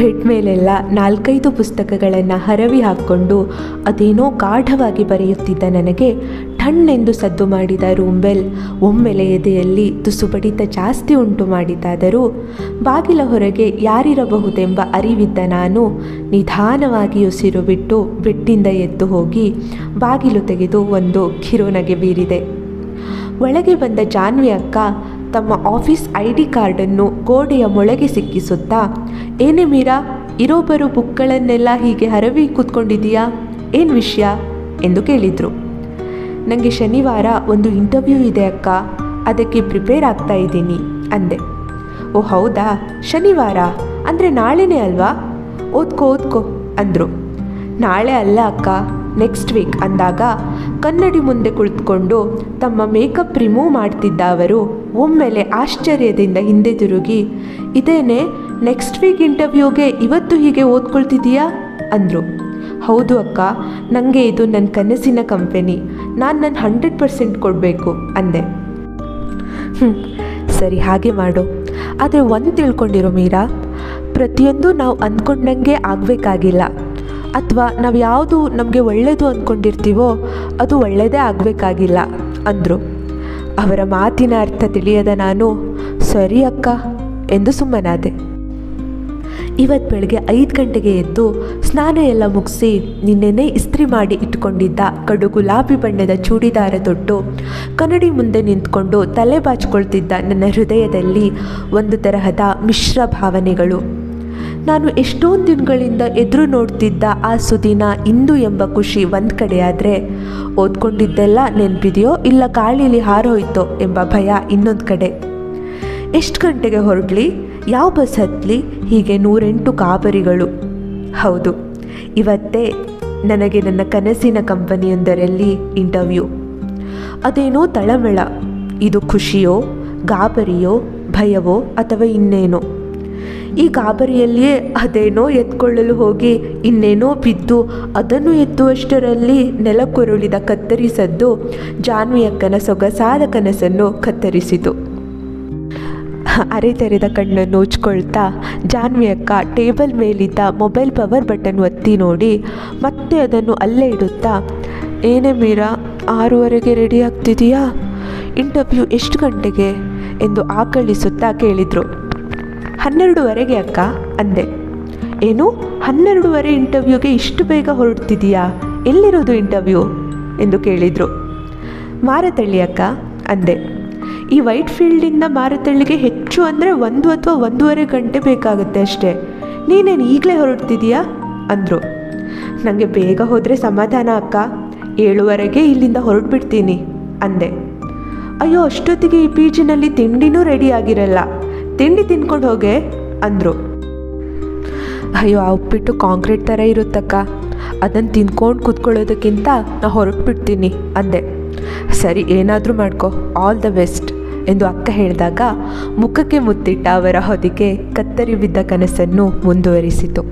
Bed ಮೇಲೆಲ್ಲ 4-5 ಪುಸ್ತಕಗಳನ್ನು ಹರವಿ ಹಾಕ್ಕೊಂಡು ಅದೇನೋ ಗಾಢವಾಗಿ ಬರೆಯುತ್ತಿದ್ದ ನನಗೆ ಠಣ್ಣೆಂದು ಸದ್ದು ಮಾಡಿದ ರೂಮ್ ಬೆಲ್ ಒಮ್ಮೆಲೆ ಎದೆಯಲ್ಲಿ ತುಸು ಬಡಿತ ಜಾಸ್ತಿ ಉಂಟು ಮಾಡಿದ್ದಾದರೂ ಬಾಗಿಲ ಹೊರಗೆ ಯಾರಿರಬಹುದೆಂಬ ಅರಿವಿದ್ದ ನಾನು ನಿಧಾನವಾಗಿ ಉಸಿರು ಬಿಟ್ಟು ಬೆಡ್ಡಿಂದ ಎದ್ದು ಹೋಗಿ ಬಾಗಿಲು ತೆಗೆದು ಒಂದು ಕಿರುನಗೆ ಬೀರಿದೆ. ಒಳಗೆ ಬಂದ ಜಾನ್ವಿ ಅಕ್ಕ ತಮ್ಮ ಆಫೀಸ್ ID ಕಾರ್ಡನ್ನು ಗೋಡೆಯ ಮೊಳಗೆ ಸಿಕ್ಕಿಸುತ್ತಾ, ಏನೇ ಮೀರಾ, ಇರೋಬರು ಬುಕ್ಗಳನ್ನೆಲ್ಲ ಹೀಗೆ ಹರವಿ ಕೂತ್ಕೊಂಡಿದೀಯಾ, ಏನು ವಿಷಯ ಎಂದು ಕೇಳಿದರು. ನನಗೆ ಶನಿವಾರ ಒಂದು ಇಂಟರ್ವ್ಯೂ ಇದೆ ಅಕ್ಕ, ಅದಕ್ಕೆ ಪ್ರಿಪೇರ್ ಆಗ್ತಾ ಇದ್ದೀನಿ ಅಂದೆ. ಓ ಹೌದಾ, ಶನಿವಾರ ಅಂದರೆ ನಾಳೆನೇ ಅಲ್ವಾ, ಓದ್ಕೋ ಅಂದರು. ನಾಳೆ ಅಲ್ಲ ಅಕ್ಕ, ನೆಕ್ಸ್ಟ್ ವೀಕ್ ಅಂದಾಗ ಕನ್ನಡಿ ಮುಂದೆ ಕುಳಿತುಕೊಂಡು ತಮ್ಮ ಮೇಕಪ್ ರಿಮೂವ್ ಮಾಡ್ತಿದ್ದ ಅವರು ಒಮ್ಮೆಲೆ ಆಶ್ಚರ್ಯದಿಂದ ಹಿಂದೆ ತಿರುಗಿ, ಇದೇನೆ ನೆಕ್ಸ್ಟ್ ವೀಕ್ ಇಂಟರ್ವ್ಯೂಗೆ ಇವತ್ತು ಹೀಗೆ ಓದ್ಕೊಳ್ತಿದ್ದೀಯಾ ಅಂದರು. ಹೌದು ಅಕ್ಕ, ನನಗೆ ಇದು ನನ್ನ ಕನಸಿನ ಕಂಪನಿ, ನಾನು ನನ್ನ 100% ಕೊಡಬೇಕು ಅಂದೆ. ಸರಿ, ಹಾಗೆ ಮಾಡು. ಆದರೆ ಒಂದು ತಿಳ್ಕೊಂಡಿರೋ ಮೀರಾ, ಪ್ರತಿಯೊಂದು ನಾವು ಅಂದ್ಕೊಂಡಂಗೆ ಆಗಬೇಕಾಗಿಲ್ಲ, ಅಥವಾ ನಾವು ಯಾವುದು ನಮಗೆ ಒಳ್ಳೆಯದು ಅಂದ್ಕೊಂಡಿರ್ತೀವೋ ಅದು ಒಳ್ಳೆಯದೇ ಆಗಬೇಕಾಗಿಲ್ಲ ಅಂದರು. ಅವರ ಮಾತಿನ ಅರ್ಥ ತಿಳಿಯದ ನಾನು ಸರಿ ಅಕ್ಕ ಎಂದು ಸುಮ್ಮನಾದೆ. ಇವತ್ತು ಬೆಳಗ್ಗೆ 5 ಗಂಟೆಗೆ ಎದ್ದು ಸ್ನಾನ ಎಲ್ಲ ಮುಗಿಸಿ ನಿನ್ನೆನೇ ಇಸ್ತ್ರಿ ಮಾಡಿ ಇಟ್ಕೊಂಡಿದ್ದ ಕಡು ಗುಲಾಬಿ ಬಣ್ಣದ ಚೂಡಿದಾರ ತೊಟ್ಟು ಕನ್ನಡಿ ಮುಂದೆ ನಿಂತ್ಕೊಂಡು ತಲೆ ಬಾಚಿಕೊಳ್ತಿದ್ದ ನನ್ನ ಹೃದಯದಲ್ಲಿ ಒಂದು ತರಹದ ಮಿಶ್ರ ಭಾವನೆಗಳು. ನಾನು ಎಷ್ಟೊಂದು ದಿನಗಳಿಂದ ಎದುರು ನೋಡ್ತಿದ್ದ ಆ ಸುದಿನ ಇಂದು ಎಂಬ ಖುಷಿ ಒಂದು ಕಡೆಯಾದರೆ, ಓದ್ಕೊಂಡಿದ್ದೆಲ್ಲ ನೆನಪಿದೆಯೋ ಇಲ್ಲ ಗಾಳೀಲಿ ಹಾರೋಯ್ತೋ ಎಂಬ ಭಯ ಇನ್ನೊಂದು ಕಡೆ. ಎಷ್ಟು ಗಂಟೆಗೆ ಹೊರಡಲಿ, ಯಾವ ಬಸ್ ಹತ್ತಲಿ, ಹೀಗೆ 108 ಗಾಬರಿಗಳು. ಹೌದು, ಇವತ್ತೇ ನನಗೆ ನನ್ನ ಕನಸಿನ ಕಂಪನಿಯೊಂದರಲ್ಲಿ ಇಂಟರ್ವ್ಯೂ. ಅದೇನೋ ತಳಮಳ, ಇದು ಖುಷಿಯೋ, ಗಾಬರಿಯೋ, ಭಯವೋ ಅಥವಾ ಇನ್ನೇನೋ. ಈ ಗಾಬರಿಯಲ್ಲಿಯೇ ಅದೇನೋ ಎತ್ಕೊಳ್ಳಲು ಹೋಗಿ ಇನ್ನೇನೋ ಬಿದ್ದು ಅದನ್ನು ಎತ್ತುವಷ್ಟರಲ್ಲಿ ನೆಲಕ್ಕುರುಳಿದ ಕತ್ತರಿಸದ್ದು ಜಾನ್ವಿ ಅಕ್ಕನ ಸೊಗಸಾದ ಕನಸನ್ನು ಕತ್ತರಿಸಿತು. ಅರೆ ತೆರೆದ ಕಣ್ಣನ್ನು ಉಚ್ಕೊಳ್ತಾ ಜಾನ್ವಿ ಅಕ್ಕ ಟೇಬಲ್ ಮೇಲಿದ್ದ ಮೊಬೈಲ್ ಪವರ್ ಬಟನ್ ಒತ್ತಿ ನೋಡಿ ಮತ್ತೆ ಅದನ್ನು ಅಲ್ಲೇ ಇಡುತ್ತಾ, ಏನೇ ಮೀರಾ, 6:30ಗೆ ರೆಡಿ ಆಗ್ತಿದೆಯಾ, ಇಂಟರ್ವ್ಯೂ ಎಷ್ಟು ಗಂಟೆಗೆ ಎಂದು ಆಕಳಿಸುತ್ತಾ ಕೇಳಿದರು. 12:30ಗೆ ಅಕ್ಕ ಅಂದೆ. ಏನು 12:30 ಇಂಟರ್ವ್ಯೂಗೆ ಇಷ್ಟು ಬೇಗ ಹೊರಡ್ತಿದೀಯಾ, ಎಲ್ಲಿರೋದು ಇಂಟರ್ವ್ಯೂ ಎಂದು ಕೇಳಿದರು. ಮಾರತಳ್ಳಿ ಅಕ್ಕ ಅಂದೆ. ಈ ವೈಟ್ ಫೀಲ್ಡಿಂದ ಮಾರತಳ್ಳಿಗೆ ಹೆಚ್ಚು ಅಂದರೆ 1 ಅಥವಾ 1:30 ಗಂಟೆ ಬೇಕಾಗುತ್ತೆ ಅಷ್ಟೇ, ನೀನೇನು ಈಗಲೇ ಹೊರಡ್ತಿದೀಯಾ ಅಂದರು. ನನಗೆ ಬೇಗ ಹೋದರೆ ಸಮಾಧಾನ ಅಕ್ಕ, 7:30ಗೆ ಇಲ್ಲಿಂದ ಹೊರಡ್ಬಿಡ್ತೀನಿ ಅಂದೆ. ಅಯ್ಯೋ, ಅಷ್ಟೊತ್ತಿಗೆ ಈ PGನಲ್ಲಿ ತಿಂಡಿನೂ ರೆಡಿ ಆಗಿರಲ್ಲ, ತಿಂಡಿ ತಿನ್ಕೊಂಡು ಹೋಗೆ ಅಂದರು. ಅಯ್ಯೋ, ಆ ಉಪ್ಪಿಟ್ಟು ಕಾಂಕ್ರೀಟ್ ಥರ ಇರುತ್ತಕ್ಕ, ಅದನ್ನು ತಿನ್ಕೊಂಡು ಕೂತ್ಕೊಳ್ಳೋದಕ್ಕಿಂತ ನಾ ಹೊರಟ್ಬಿಡ್ತೀನಿ ಅಂದೆ. ಸರಿ, ಏನಾದರೂ ಮಾಡ್ಕೊ, ಆಲ್ ದ ಬೆಸ್ಟ್ ಎಂದು ಅಕ್ಕ ಹೇಳಿದಾಗ ಮುಖಕ್ಕೆ ಮುತ್ತಿಟ್ಟ ಅವರ ಹೊದಿಕೆ ಕತ್ತರಿ ಬಿದ್ದ ಕನಸನ್ನು ಮುಂದುವರಿಸಿತು.